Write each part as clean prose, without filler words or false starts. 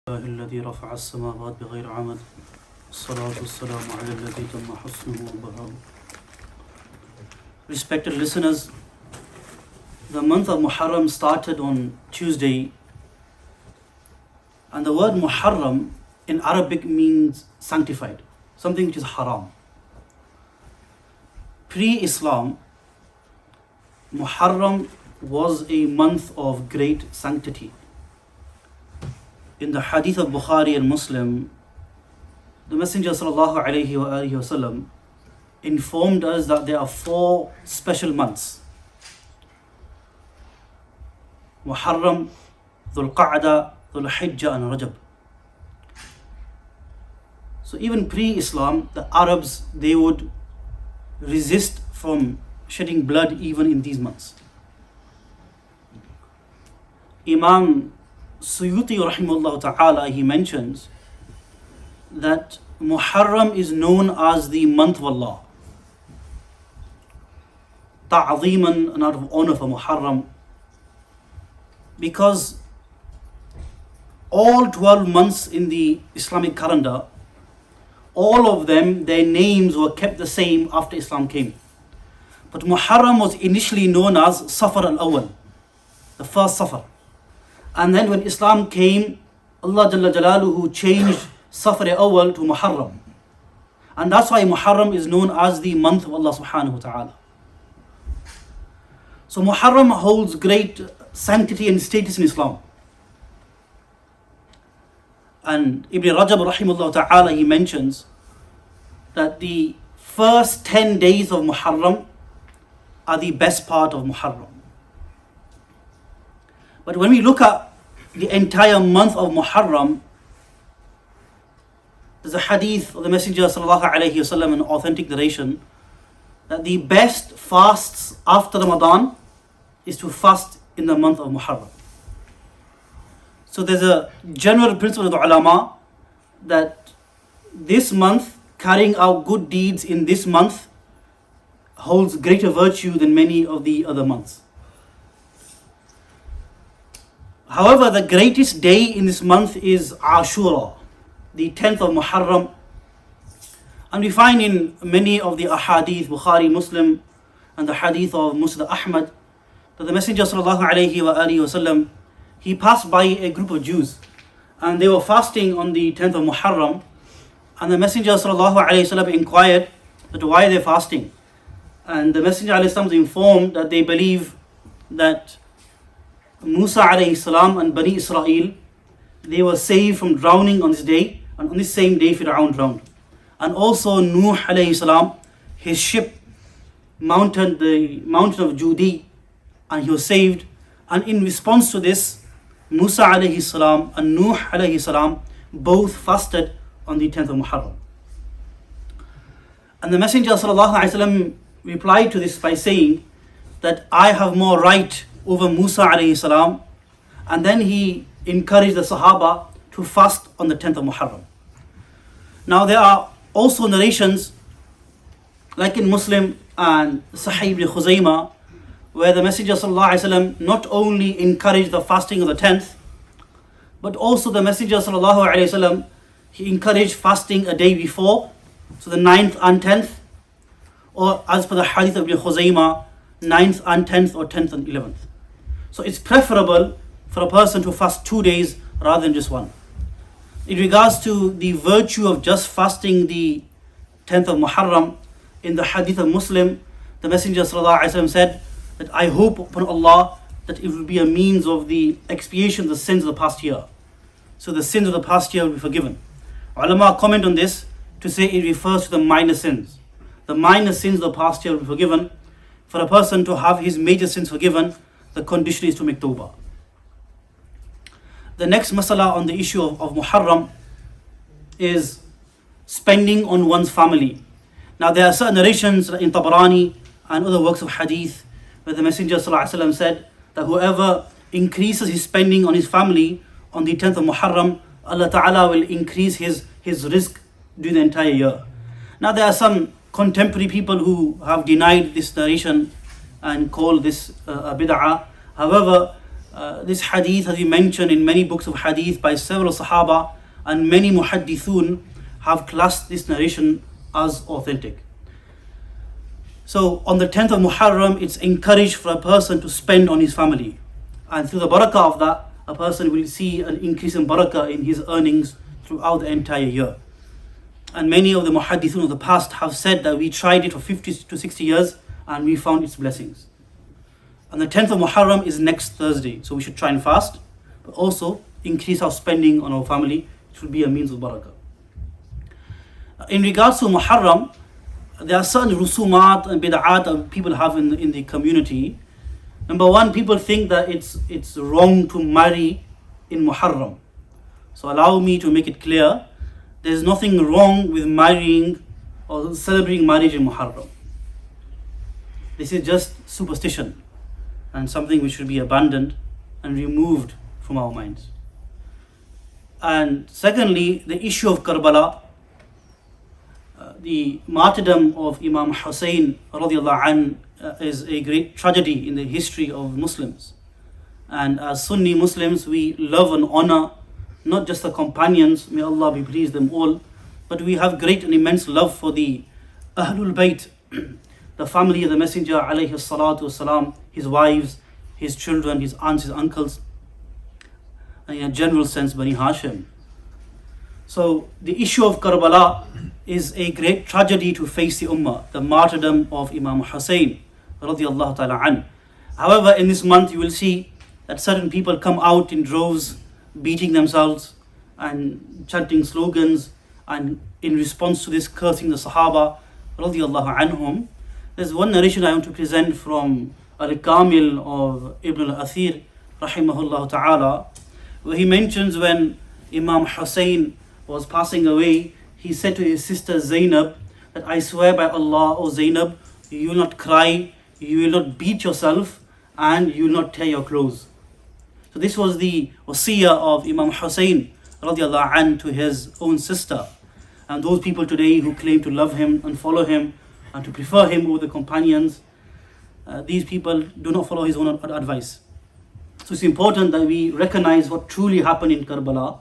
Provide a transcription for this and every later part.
الله الذي رفع السماوات بغير عمد الصلاة والسلام على الذي تم حسنه وبهاء. Respected listeners, the month of Muharram started on Tuesday, and the word Muharram in Arabic means sanctified, something which is haram. Pre-Islam, Muharram was a month of great sanctity. In the hadith of Bukhari and Muslim, the Messenger ﷺ informed us that there are 4 special months: Muharram, Dhul Qa'dah, Dhul Hijjah and Rajab. So even pre-Islam, the Arabs, they would resist from shedding blood even in these months. Imam Suyuti rahimahullah ta'ala, he mentions that Muharram is known as the month of Allah, ta'zeeman, and out of honor for Muharram, because all 12 months in the Islamic calendar, all of them, their names were kept the same after Islam came. But Muharram was initially known as Safar al-Awwal, the first Safar. And then when Islam came, Allah Jalla Jalaluhu changed Safar al-Awwal to Muharram. And that's why Muharram is known as the month of Allah subhanahu wa ta'ala. So Muharram holds great sanctity and status in Islam. And Ibn Rajab rahimahullah ta'ala, he mentions that the first 10 days of Muharram are the best part of Muharram. But when we look at the entire month of Muharram, there's a hadith of the Messenger sallallahu alaihi wasallam, an authentic narration, that the best fasts after Ramadan is to fast in the month of Muharram. So there's a general principle of the ulama that this month, carrying out good deeds in this month, holds greater virtue than many of the other months. However, the greatest day in this month is Ashura, the 10th of Muharram. And we find in many of the ahadith, Bukhari, Muslim, and the hadith of Musnad Ahmad, that the Messenger sallallahu alayhi wa alihi wasallam, he passed by a group of Jews, and they were fasting on the 10th of Muharram. And the Messenger sallallahu alayhi wasallam inquired that why they're fasting. And the Messenger alayhi salam was informed that they believe that Musa alayhi salam and Bani Israel, they were saved from drowning on this day, and on this same day Fir'aun drowned. And also Nuh alayhi salam, his ship mounted the mountain of Judi, and he was saved. And in response to this, Musa alayhi salam and Nuh alayhi salam both fasted on the 10th of Muharram. And the Messenger sallallahu alayhi wasallam replied to this by saying that I have more right over Musa alayhi salam. And then he encouraged the Sahaba to fast on the 10th of Muharram. Now there are also narrations like in Muslim and Sahih ibn Khuzaymah, where the Messenger sallallahu alayhi wasallam not only encouraged the fasting of the 10th, but also the Messenger sallallahu alayhi wasallam, he encouraged fasting a day before, so the 9th and 10th, or as per the hadith of Ibn Khuzaymah, 9th and 10th or 10th and 11th. So it's preferable for a person to fast 2 days rather than just one. In regards to the virtue of just fasting the 10th of Muharram, in the hadith of Muslim, the Messenger sallallahu alaihi wasallam said that I hope upon Allah that it will be a means of the expiation of the sins of the past year. So the sins of the past year will be forgiven. Ulama comment on this to say it refers to the minor sins. The minor sins of the past year will be forgiven. For a person to have his major sins forgiven, the condition is to make tawbah. The next masala on the issue of Muharram is spending on one's family. Now there are certain narrations in Tabarani and other works of hadith where the Messenger ﷺ said that whoever increases his spending on his family on the 10th of Muharram, Allah Ta'ala will increase his rizq during the entire year. Now there are some contemporary people who have denied this narration and call this a bid'ah. However, This hadith has been mentioned in many books of hadith by several Sahaba, and many muhaddithun have classed this narration as authentic. So on the 10th of Muharram, it's encouraged for a person to spend on his family. And through the barakah of that, a person will see an increase in barakah in his earnings throughout the entire year. And many of the muhaddithun of the past have said that we tried it for 50 to 60 years and we found its blessings. And the 10th of Muharram is next Thursday, so we should try and fast, but also increase our spending on our family, which will be a means of barakah. In regards to Muharram, there are certain rusumat and bid'at that people have in the community. Number one, people think that it's wrong to marry in Muharram. So allow me to make it clear, there's nothing wrong with marrying or celebrating marriage in Muharram. This is just superstition and something which should be abandoned and removed from our minds. And secondly, the issue of Karbala, the martyrdom of Imam Hussein radiallahu anh, is a great tragedy in the history of Muslims. And as Sunni Muslims, we love and honor not just the companions, may Allah be pleased them all, but we have great and immense love for the Ahlul Bayt, the family of the Messenger alayhi salatu wasalam, his wives, his children, his aunts, his uncles, and in a general sense, Bani Hashim. So the issue of Karbala is a great tragedy to face the Ummah, the martyrdom of Imam Hussein radiallahu ta'ala an. However, in this month you will see that certain people come out in droves, beating themselves and chanting slogans, and in response to this cursing the Sahaba radiallahu anhum. There's one narration I want to present from Al-Kamil of Ibn al-Athir rahimahullah ta'ala, where he mentions when Imam Hussein was passing away, he said to his sister Zainab that I swear by Allah, O Zainab, you will not cry, you will not beat yourself, and you will not tear your clothes. So this was the wasiyah of Imam Hussein radiallahu anh to his own sister. And those people today who claim to love him and follow him and to prefer him over the companions, these people do not follow his own advice. So it's important that we recognize what truly happened in Karbala,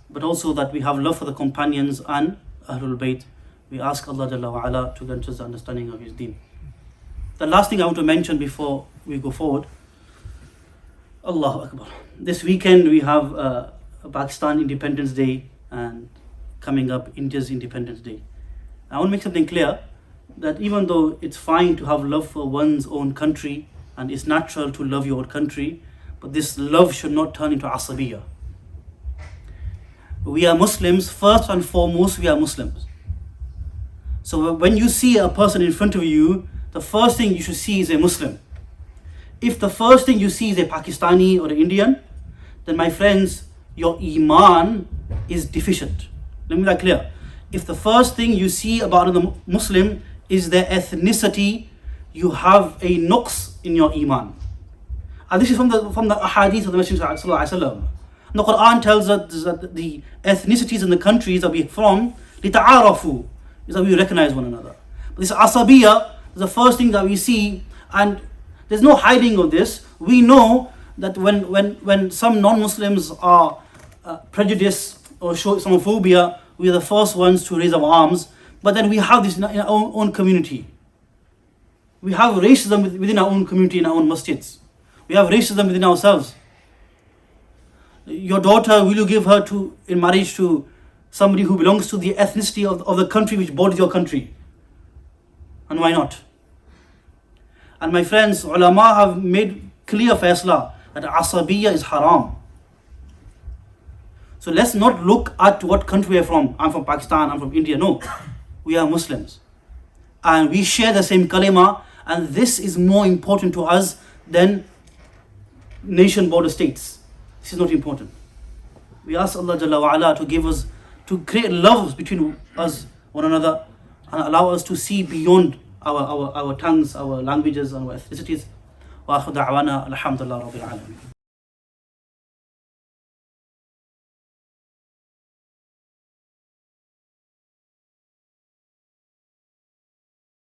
but also that we have love for the companions and Ahlul Bayt. We ask Allah Jalla wa Ala to grant us the understanding of His deen. The last thing I want to mention before we go forward, Allahu Akbar. This weekend we have Pakistan Independence Day and coming up India's Independence Day. I want to make something clear that even though it's fine to have love for one's own country and it's natural to love your country, but this love should not turn into asabiyah. We are Muslims, first and foremost we are Muslims. So when you see a person in front of you, the first thing you should see is a Muslim. If the first thing you see is a Pakistani or an Indian, then my friends, your Iman is deficient. Let me make that clear. If the first thing you see about a Muslim is their ethnicity, you have a nuqs in your Iman. And this is from the ahadith of the Messenger sallallahu alaihi wasallam. The Quran tells us that the ethnicities in the countries that we're from, لِتَعَارَفُوا, is that we recognize one another. But this asabiyah is the first thing that we see, and there's no hiding of this. We know that when some non-Muslims are prejudiced or show Islamophobia, we are the first ones to raise our arms. But then we have this in our own community. We have racism within our own community, in our own masjids. We have racism within ourselves. Your daughter, will you give her in marriage to somebody who belongs to the ethnicity of the country which borders your country? And why not? And my friends, ulama have made clear faisla that asabiyya is haram. So let's not look at what country we're from. I'm from Pakistan, I'm from India. No, we are Muslims. And we share the same kalima, and this is more important to us than nation border states. This is not important. We ask Allah Jalla wa Ala to give us, to create love between us, one another, and allow us to see beyond our tongues, our languages, and our ethnicities. Wa akhu da'wana alhamdulillah rabbil alamin.